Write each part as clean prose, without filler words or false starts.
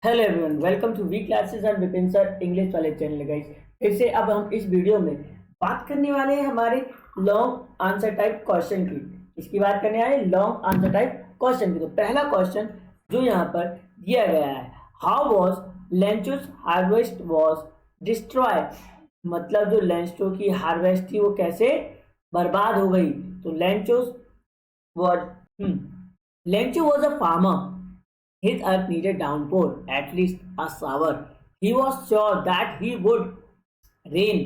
Hello everyone, welcome to V classes and Vipin sir English वाले channel guys. फिर से अब हम इस वीडियो में बात करने वाले हैं हमारे लॉन्ग आंसर टाइप क्वेश्चन की। इसकी बात करने वाले लॉन्ग आंसर टाइप क्वेश्चन की। तो पहला क्वेश्चन जो यहाँ पर दिया गया है, how was Lencho's harvest was destroy, मतलब जो लेंचो की हार्वेस्ट थी वो कैसे बर्बाद हो गई। तो Lencho's was Lencho was a farmer. His earth needed downpour, at least a shower. He was sure that rain.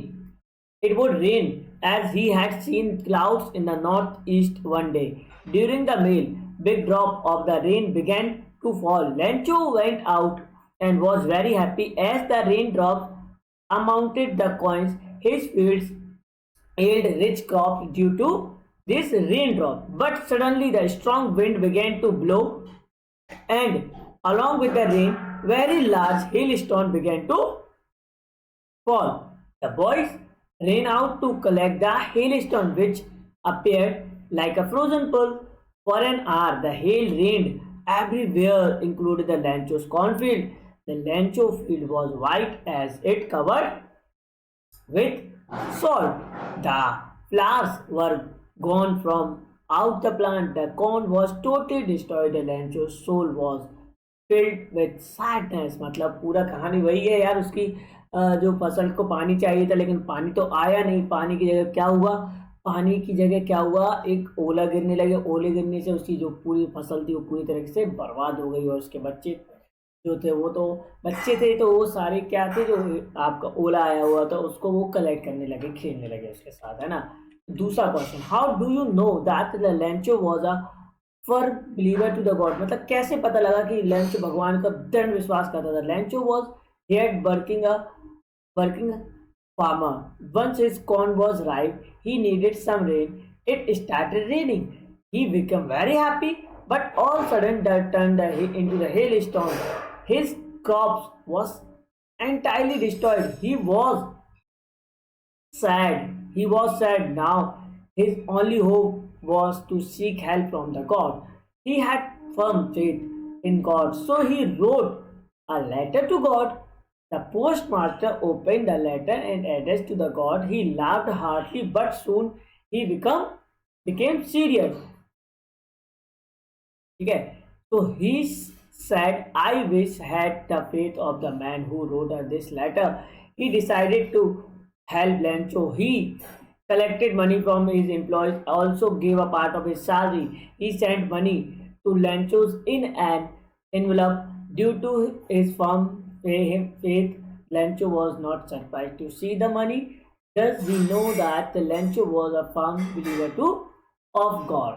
It would rain, as he had seen clouds in the northeast one day. During the meal, big drop of the rain began to fall. Lencho went out and was very happy as the raindrops amounted the coins. His fields yield rich crops due to this raindrop. But suddenly the strong wind began to blow, and along with the rain, very large hailstone began to fall. The boys ran out to collect the hailstone, which appeared like a frozen pool. For an hour, the hail rained everywhere, including the Lancho's cornfield. The Lancho field was white as it covered with salt. The flowers were gone from out the plant. The corn was totally destroyed. The Lancho's soul was filled with sadness. मतलब पूरा कहानी वही है यार, उसकी जो फसल को पानी चाहिए था लेकिन पानी तो आया नहीं। पानी की जगह क्या हुआ, पानी की जगह क्या हुआ, एक ओला गिरने लगे। ओले गिरने से उसकी जो पूरी फसल थी वो पूरी तरीके से बर्बाद हो गई और उसके बच्चे जो थे वो तो बच्चे थे, तो वो सारे क्या थे, जो आपका ओला आया हुआ था उसको वो कलेक्ट करने लगे, खेलने लगे उसके साथ, है ना। दूसरा question, how do you know that the Lencho was a for believer to the God, मतलब कैसे पता लगा कि लेंचो भगवान का दृढ़ विश्वास करता था। Lencho was here working farmer. Once his corn was ripe, he needed some rain. It started raining. He became very happy, but all of a sudden that turned into the hailstone. His crops was entirely destroyed. He was sad now. His only hope was to seek help from the God. He had firm faith in God, so he wrote a letter to God. The postmaster opened the letter and addressed to the God. He laughed heartily, but soon he became serious. Okay, so he said, "I wish had the faith of the man who wrote this letter." He decided to help Lancho. He collected money from his employees, also gave a part of his salary. He sent money to Lancho's in an envelope. Due to his firm faith, Lancho was not surprised to see the money. Thus, we know that Lancho was a firm believer of God.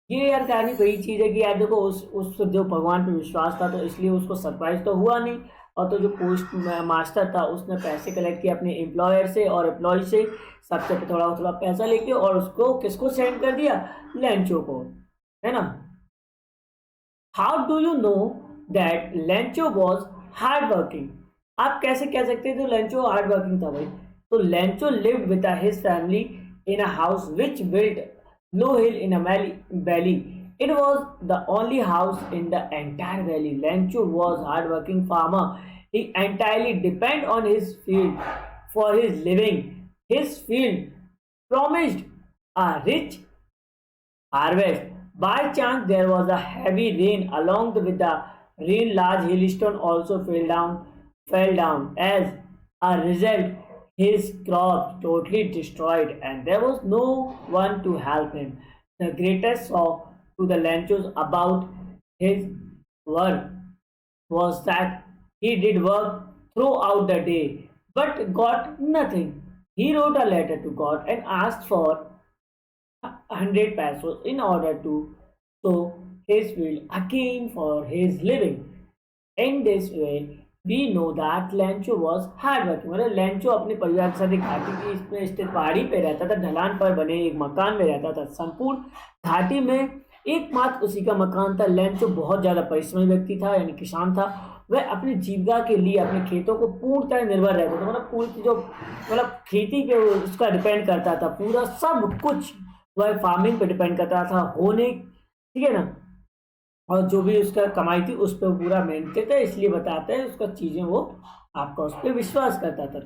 ये यार कहानी वही चीज़ है कि यार देखो उस जो भगवान पे विश्वास था तो इसलिए उसको सरप्राइज तो हुआ नहीं। और तो जो पोस्ट मास्टर था उसने पैसे कलेक्ट किए अपने एम्प्लॉयर से और एम्प्लॉय से, सबसे थोड़ा थोड़ा पैसा लेके, और उसको किसको सेंड कर दिया, लेंचो को, है ना। How do you know that Lencho was hard working, आप कैसे कह सकते थे तो लेंचो हार्ड वर्किंग था भाई। तो Lencho lived with his family in a house which built low hill in a valley. It was the only house in the entire valley. Lencho was hard-working farmer. He entirely depended on his field for his living. His field promised a rich harvest. By chance, there was a heavy rain. Along with the rain, large hailstone also fell down. As a result, his crops totally destroyed, and there was no one to help him. The greatest shock to the Lanchos about his work was that he did work throughout the day but got nothing. He wrote a letter to God and asked for 100 pesos in order to sow his field again for his living. In this way, we know that Lencho was hard working. मतलब Lencho अपने परिवार के साथ एक घाटी की इसमें स्थित पहाड़ी पे रहता था, ढलान पर बने एक मकान में रहता था। संपूर्ण घाटी में एकमात्र उसी का मकान था। लेंचो बहुत ज्यादा परिश्रमी व्यक्ति था, यानी किसान था। वह अपनी जीविका के लिए अपने खेतों को पूर्णतः निर्भर रहता था, मतलब पूरी जो मतलब खेती पे उसका डिपेंड करता था, पूरा सब कुछ वह फार्मिंग पे डिपेंड करता था होने, ठीक है ना। और जो भी उसका कमाई थी उस पर पूरा मेहनत था, इसलिए बताते हैं उसका चीज़ें वो आपका उस पर विश्वास करता था।